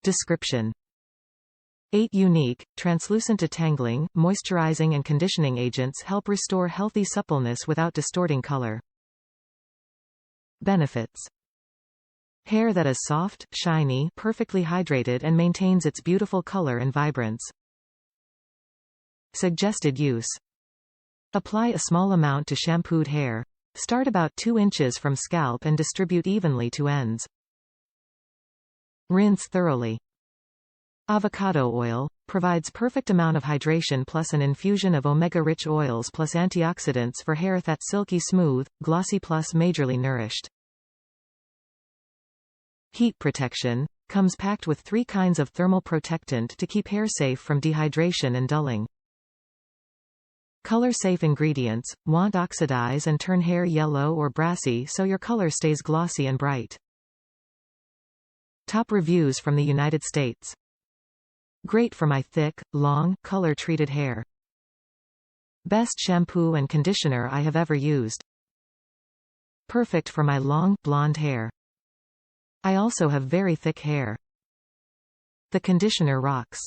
Description: 8 unique, translucent detangling, moisturizing and conditioning agents help restore healthy suppleness without distorting color. Benefits: hair that is soft, shiny, perfectly hydrated and maintains its beautiful color and vibrance. Suggested use: apply a small amount to shampooed hair. Start about 2 inches from scalp and distribute evenly to ends. Rinse thoroughly. Avocado oil provides perfect amount of hydration plus an infusion of omega-rich oils plus antioxidants for hair that's silky smooth, glossy plus majorly nourished. Heat protection comes packed with 3 kinds of thermal protectant to keep hair safe from dehydration and dulling. Color-safe ingredients won't oxidize and turn hair yellow or brassy, so your color stays glossy and bright. Top reviews from the United States: great for my thick, long, color-treated hair. Best shampoo and conditioner I have ever used. Perfect for my long, blonde hair. I also have very thick hair. The conditioner rocks.